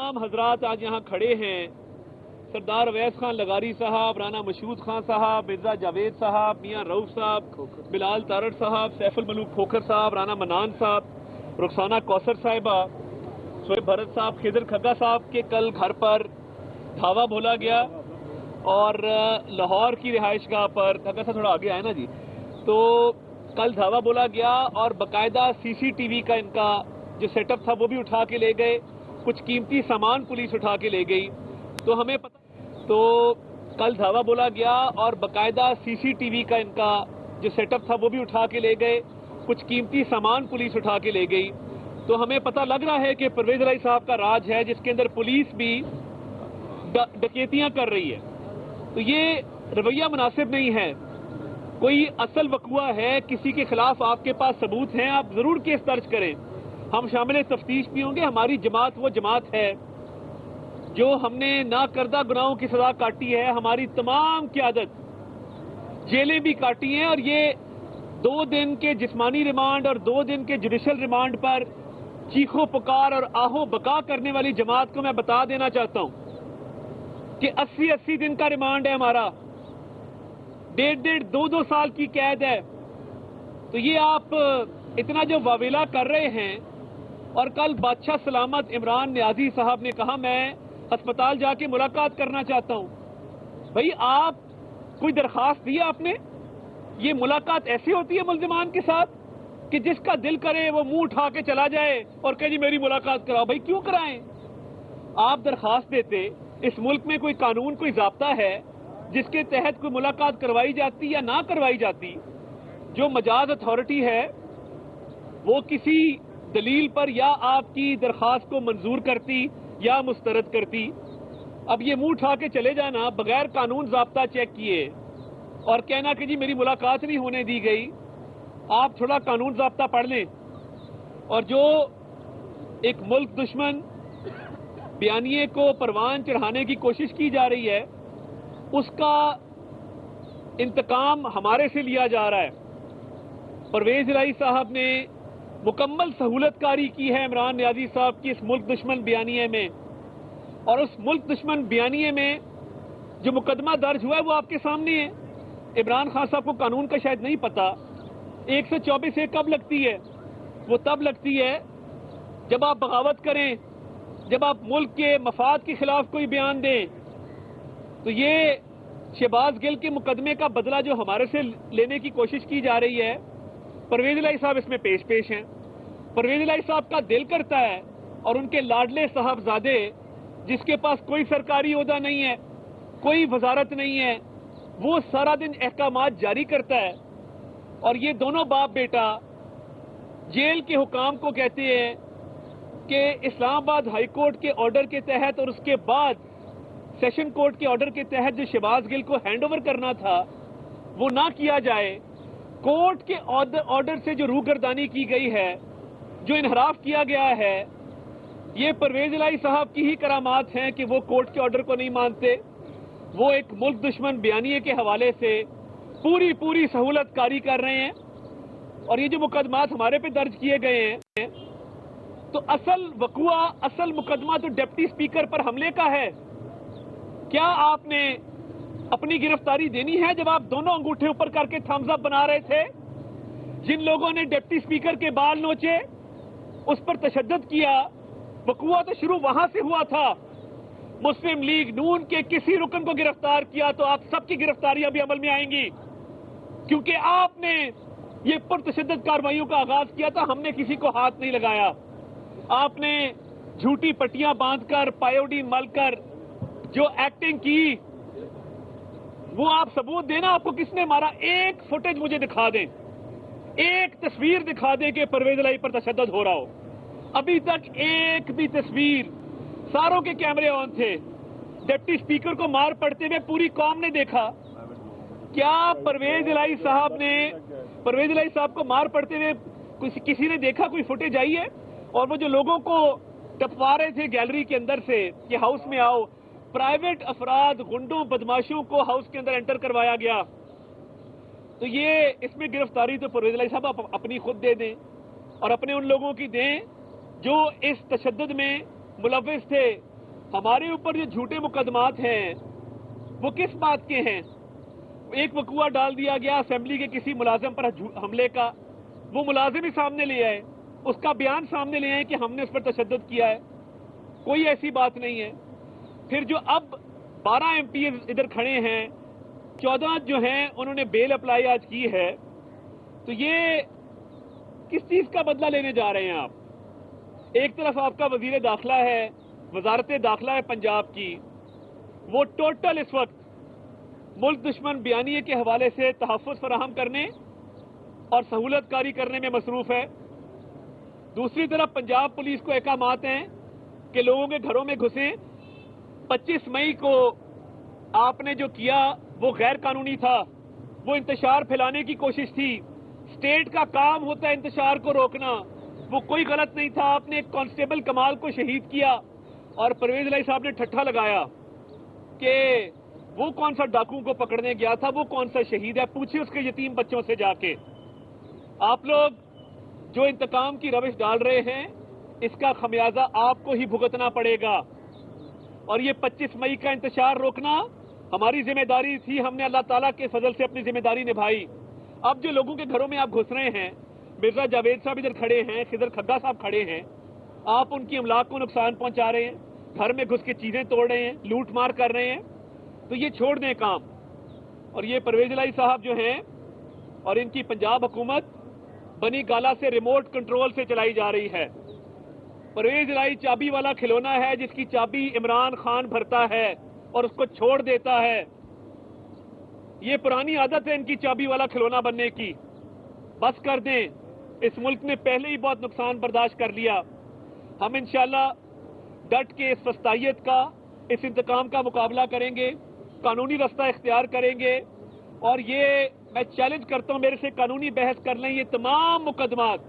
तमाम हजरात आज यहाँ खड़े हैं। सरदार अवैस खान लगारी साहब, राना मशहूद खान साहब, मिर्जा जावेद साहब, मियाँ रऊफ साहब, बिलाल तारड़ साहब, सैफुल मलूक खोखर साहब, राना मनान साहब, रुखसाना कौसर साहिबा, शोएब भरत साहब, खिदर खग्गा साहब के कल घर पर धावा बोला गया और लाहौर की रिहाइशगाह पर, खग्गा साहब थोड़ा आगे आए ना जी, तो कल धावा बोला गया और बाकायदा सीसीटीवी का इनका जो सेटअप था वो भी उठा के ले गए, कुछ कीमती सामान पुलिस उठा के ले गई। तो हमें पता, तो कल धावा बोला गया और बाकायदा सीसीटीवी का इनका जो सेटअप था वो भी उठा के ले गए, कुछ कीमती सामान पुलिस उठा के ले गई। तो हमें पता लग रहा है कि परवेज इलाही साहब का राज है जिसके अंदर पुलिस भी डकैतियां कर रही है। तो ये रवैया मुनासिब नहीं है। कोई असल वकुआ है, किसी के खिलाफ आपके पास सबूत हैं, आप जरूर केस दर्ज करें। हम शामिल तफ्तीश भी होंगे। हमारी जमात वो जमात है जो हमने ना करदा गुनाहों की सजा काटी है। हमारी तमाम क़यादत जेलें भी काटी हैं और ये 2 दिन के जिस्मानी रिमांड और 2 दिन के जुडिशल रिमांड पर चीखो पुकार और आहो बका करने वाली जमात को मैं बता देना चाहता हूं कि 80-80 दिन का रिमांड है हमारा, 1.5 2 साल की कैद है। तो ये आप इतना जो वावेला कर रहे हैं, और कल बादशाह सलामत इमरान नियाजी साहब ने कहा मैं अस्पताल जाके मुलाकात करना चाहता हूं। भाई आप कोई दरखास्त दी आपने? ये मुलाकात ऐसी होती है मुल्जिमान के साथ कि जिसका दिल करे वो मुंह उठा के चला जाए और कहे जी मेरी मुलाकात कराओ। भाई क्यों कराएं? आप दरखास्त देते, इस मुल्क में कोई कानून कोई ज़ाब्ता है जिसके तहत कोई मुलाकात करवाई जाती या ना करवाई जाती। जो मजाज अथॉरिटी है वो किसी दलील पर या आपकी दरखास्त को मंजूर करती या मुस्तरद करती। अब ये मुंह उठा के चले जाना बगैर कानून ज़ाब्ता चेक किए और कहना कि जी मेरी मुलाकात नहीं होने दी गई। आप थोड़ा कानून ज़ाब्ता पढ़ लें। और जो एक मुल्क दुश्मन बयानिए को परवान चढ़ाने की कोशिश की जा रही है उसका इंतकाम हमारे से लिया जा रहा है। परवेज इलाही साहब ने मुकम्मल सहूलतकारी की है इमरान नियाजी साहब की इस मुल्क दुश्मन बयानिए में, और उस मुल्क दुश्मन बयानिए में जो मुकदमा दर्ज हुआ है वो आपके सामने है। इमरान खान साहब को कानून का शायद नहीं पता। 124 कब लगती है? वो तब लगती है जब आप बगावत करें, जब आप मुल्क के मफाद के खिलाफ कोई बयान दें। तो ये शहबाज गिल के मुकदमे का बदला जो हमारे से लेने की कोशिश की जा रही है, परवेज इलाही साहब इसमें पेश हैं। परवेज इलाही साहब का दिल करता है और उनके लाडले साहबजादे जिसके पास कोई सरकारी ओहदा नहीं है, कोई वजारत नहीं है, वो सारा दिन अहकामात जारी करता है और ये दोनों बाप बेटा जेल के हुकाम को कहते हैं कि इस्लामाबाद हाई कोर्ट के ऑर्डर के तहत और उसके बाद सेशन कोर्ट के ऑर्डर के तहत जो शहबाज गिल को हैंड ओवर करना था वो ना किया जाए। कोर्ट के ऑर्डर से जो रूगर्दानी की गई है, जो इनहराफ किया गया है, ये परवेज इलाही साहब की ही करामात हैं कि वो कोर्ट के ऑर्डर को नहीं मानते। वो एक मुल्क दुश्मन बयानिए के हवाले से पूरी सहूलतकारी कर रहे हैं। और ये जो मुकदमात हमारे पे दर्ज किए गए हैं, तो असल वकुआ, असल मुकदमा तो डिप्टी स्पीकर पर हमले का है। क्या आपने अपनी गिरफ्तारी देनी है जब आप दोनों अंगूठे ऊपर करके थम्स अप बना रहे थे? जिन लोगों ने डिप्टी स्पीकर के बाल नोचे, उस पर तशद्दुद किया, वकुआ तो शुरू वहां से हुआ था। मुस्लिम लीग नून के किसी रुकन को गिरफ्तार किया तो आप सबकी गिरफ्तारियां भी अमल में आएंगी, क्योंकि आपने ये पुरतशद्दुद कार्रवाइयों का आगाज किया था। हमने किसी को हाथ नहीं लगाया। आपने झूठी पट्टियां बांधकर, पायोडीन मलकर जो एक्टिंग की, वो आप सबूत देना आपको किसने मारा। एक फुटेज मुझे दिखा दें, एक तस्वीर दिखा दें कि परवेज इलाही पर तशद्दुद हो रहा हो। अभी तक एक भी तस्वीर, सारों के कैमरे ऑन थे। डिप्टी स्पीकर को मार पड़ते हुए पूरी कौम ने देखा। क्या परवेज इलाही साहब को मार पड़ते हुए किसी ने देखा? कोई फुटेज आई है? और वो जो लोगों को टपवा रहे थे गैलरी के अंदर से कि हाउस में आओ, प्राइवेट अफराद, गुंडों, बदमाशों को हाउस के अंदर एंटर करवाया गया। तो ये इसमें गिरफ्तारी तो परवेज इलाही साहब अपनी खुद दे दें और अपने उन लोगों की दें जो इस तशद्दुद में मुलव्विस थे, ہمارے اوپر جو جھوٹے مقدمات ہیں وہ کس بات کے ہیں؟ ایک وقوع ڈال دیا گیا اسمبلی کے کسی ملازم پر حملے کا، وہ ملازم ہی سامنے لے آئے، اس کا بیان سامنے لے آئے کہ ہم نے اس پر تشدد کیا ہے، کوئی ایسی بات نہیں ہے۔ پھر جو اب 12 ایم پی ادھر کھڑے ہیں، 14 جو ہیں انہوں نے بیل اپلائی آج کی ہے، تو یہ کس چیز کا بدلہ لینے جا رہے ہیں آپ؟ ایک طرف آپ کا وزیر داخلہ ہے، وزارت داخلہ ہے پنجاب کی، وہ ٹوٹل اس وقت ملک دشمن بیانیے کے حوالے سے تحفظ فراہم کرنے اور سہولت کاری کرنے میں مصروف ہے۔ دوسری طرف پنجاب پولیس کو احکامات ہیں کہ لوگوں کے گھروں میں گھسیں۔ 25 مئی کو آپ نے جو کیا وہ غیر قانونی تھا، وہ انتشار پھیلانے کی کوشش تھی۔ اسٹیٹ کا کام ہوتا ہے انتشار کو روکنا، وہ کوئی غلط نہیں تھا۔ آپ نے ایک کانسٹیبل کمال کو شہید کیا اور پرویز الہی صاحب نے ٹھٹھا لگایا کہ وہ کون سا ڈاکو کو پکڑنے گیا تھا، وہ کون سا شہید ہے، پوچھیں اس کے یتیم بچوں سے جا کے۔ آپ لوگ جو انتقام کی روش ڈال رہے ہیں اس کا خمیازہ آپ کو ہی بھگتنا پڑے گا، اور یہ 25 مئی کا انتشار روکنا ہماری ذمہ داری تھی، ہم نے اللہ تعالیٰ کے فضل سے اپنی ذمہ داری نبھائی۔ اب جو لوگوں کے گھروں میں آپ گھس رہے ہیں، مرزا جاوید صاحب ادھر کھڑے ہیں، خضر کھگا صاحب کھڑے ہیں، آپ ان کی املاک کو نقصان پہنچا رہے ہیں، گھر میں گھس کے چیزیں توڑ رہے ہیں، لوٹ مار کر رہے ہیں، تو یہ چھوڑ دیں کام۔ اور یہ پرویز الہی صاحب جو ہیں اور ان کی پنجاب حکومت بنی گالا سے ریموٹ کنٹرول سے چلائی جا رہی ہے۔ پرویز الہی چابی والا کھلونا ہے جس کی چابی عمران خان بھرتا ہے اور اس کو چھوڑ دیتا ہے۔ یہ پرانی عادت ہے ان کی چابی والا کھلونا بننے کی، بس کر دیں۔ اس ملک نے پہلے ہی بہت نقصان برداشت کر لیا۔ ہم انشاءاللہ ڈٹ کے اس وسطیت کا، اس انتقام کا مقابلہ کریں گے، قانونی رستہ اختیار کریں گے، اور یہ میں چیلنج کرتا ہوں میرے سے قانونی بحث کر لیں۔ یہ تمام مقدمات